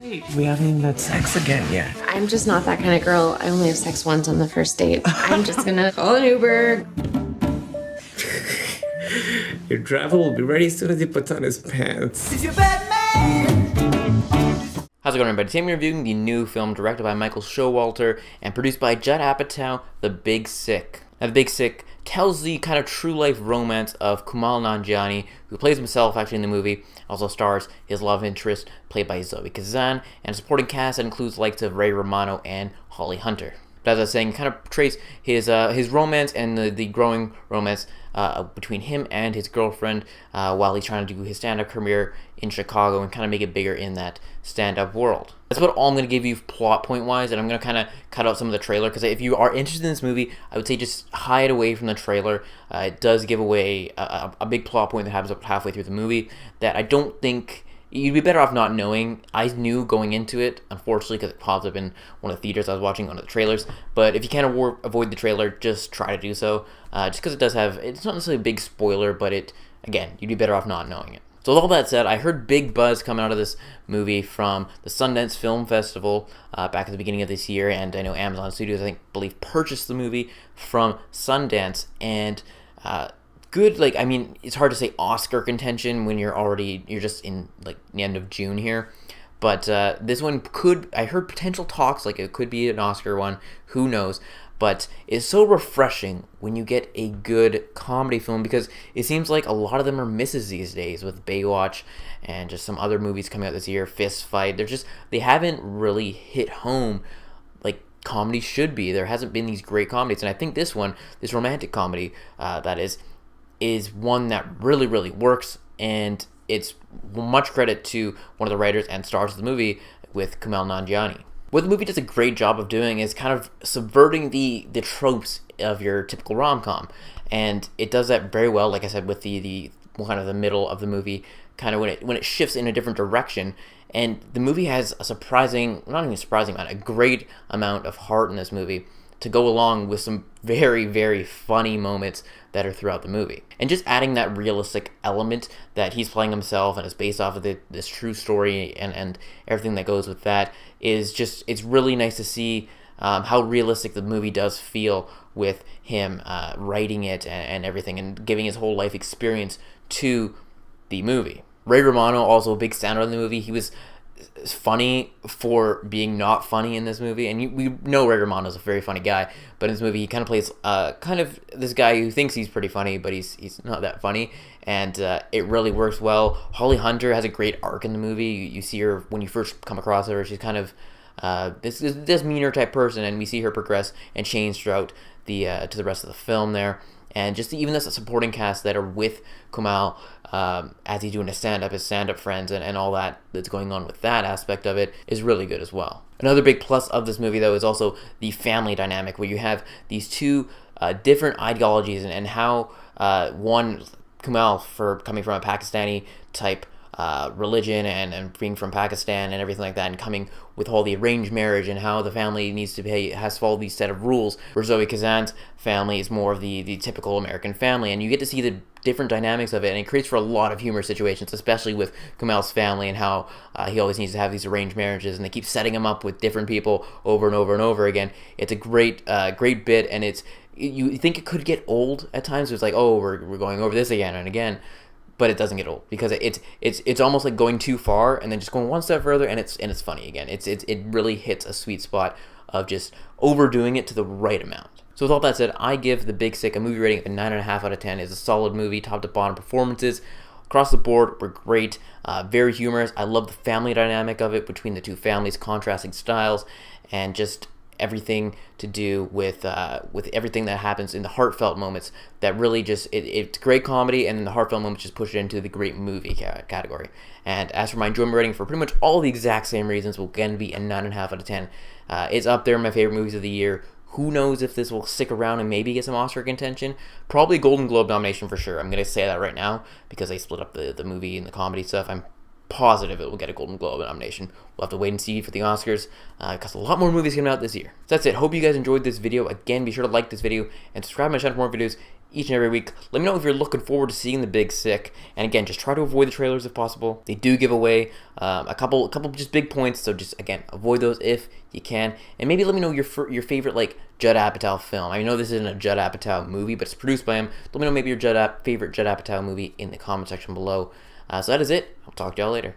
We haven't even had sex again yet. I'm just not that kind of girl. I only have sex once on the first date. I'm just gonna call an Uber. Your driver will be ready as soon as he puts on his pants. How's it going, everybody? Today I'm reviewing the new film directed by Michael Showalter and produced by Judd Apatow, The Big Sick. Now, The Big Sick tells the kind of true-life romance of Kumail Nanjiani, who plays himself actually in the movie, also stars his love interest, played by Zoe Kazan, and a supporting cast that includes the likes of Ray Romano and Holly Hunter. But as I was saying, kind of portrays his romance and the growing romance between him and his girlfriend while he's trying to do his stand-up career in Chicago and kind of make it bigger in that stand-up world. That's about all I'm going to give you plot point-wise, and I'm going to kind of cut out some of the trailer, because if you are interested in this movie, I would say just hide away from the trailer. It does give away a big plot point that happens up halfway through the movie that I don't think... You'd be better off not knowing. I knew going into it, unfortunately, because it popped up in one of the theaters I was watching, one of the trailers. But if you can't avoid the trailer, just try to do so. Just because it does have, it's not necessarily a big spoiler, but again, you'd be better off not knowing it. So with all that said, I heard big buzz coming out of this movie from the Sundance Film Festival back at the beginning of this year, and I know Amazon Studios, I believe, purchased the movie from Sundance, and good, I mean, it's hard to say Oscar contention when you're just in, the end of June here. But this one I heard potential talks, it could be an Oscar one, who knows. But it's so refreshing when you get a good comedy film, because it seems like a lot of them are misses these days with Baywatch and just some other movies coming out this year, Fist Fight. They haven't really hit home like comedy should be. There hasn't been these great comedies. And I think this romantic comedy, that is one that really, really works, and it's much credit to one of the writers and stars of the movie with Kumail Nanjiani. What the movie does a great job of doing is kind of subverting the tropes of your typical rom-com, and it does that very well, like I said, with the kind of the middle of the movie, kind of when it shifts in a different direction. And the movie has a great amount of heart in this movie to go along with some very, very funny moments that are throughout the movie. And just adding that realistic element that he's playing himself and is based off of this true story and everything that goes with that it's really nice to see how realistic the movie does feel with him writing it and everything, and giving his whole life experience to the movie. Ray Romano, also a big standout in the movie. He was funny for being not funny in this movie, and we know Ray Romano is a very funny guy, but in this movie he kind of plays this guy who thinks he's pretty funny, but he's not that funny, and it really works well. Holly Hunter has a great arc in the movie. You see her when you first come across her, she's kind of this meaner type person, and we see her progress and change throughout to the rest of the film there. And just even the supporting cast that are with Kumail as he's doing his stand-up friends, and all that's going on with that aspect of it is really good as well. Another big plus of this movie, though, is also the family dynamic, where you have these two different ideologies, and how one, Kumail, for coming from a Pakistani type religion and being from Pakistan and everything like that, and coming with all the arranged marriage and how the family has to follow these set of rules, where Zoe Kazan's family is more of the typical American family, and you get to see the different dynamics of it, and it creates for a lot of humor situations, especially with Kumail's family and how he always needs to have these arranged marriages, and they keep setting him up with different people over and over and over again. It's a great bit, and you think it could get old at times. It's like, oh, we're going over this again and again. But it doesn't get old, because it's almost like going too far and then just going one step further, and it's funny again. It really hits a sweet spot of just overdoing it to the right amount. So with all that said, I give The Big Sick a movie rating of a 9.5 out of 10. It's a solid movie, top to bottom. Performances across the board were great, very humorous. I love the family dynamic of it between the two families, contrasting styles, and just everything to do with everything that happens in the heartfelt moments that really just it's great comedy, and then the heartfelt moments just push it into the great movie category. And as for my enjoyment rating, for pretty much all the exact same reasons, will again be a 9.5 out of 10. It's up there in my favorite movies of the year. Who knows if this will stick around and maybe get some Oscar contention? Probably Golden Globe nomination for sure. I'm going to say that right now, because they split up the movie and the comedy stuff. I'm positive it will get a Golden Globe nomination. We'll have to wait and see for the Oscars, because a lot more movies coming out this year. So that's it. Hope you guys enjoyed this video. Again, be sure to like this video and subscribe to my channel for more videos. each and every week. Let me know if you're looking forward to seeing The Big Sick. And again, just try to avoid the trailers if possible. They do give away a couple just big points, so just again avoid those if you can. And maybe let me know your favorite like Judd Apatow film. I know this isn't a Judd Apatow movie, but it's produced by him. Let me know maybe your favorite Judd Apatow movie in the comment section below. So that is it. I'll talk to y'all later.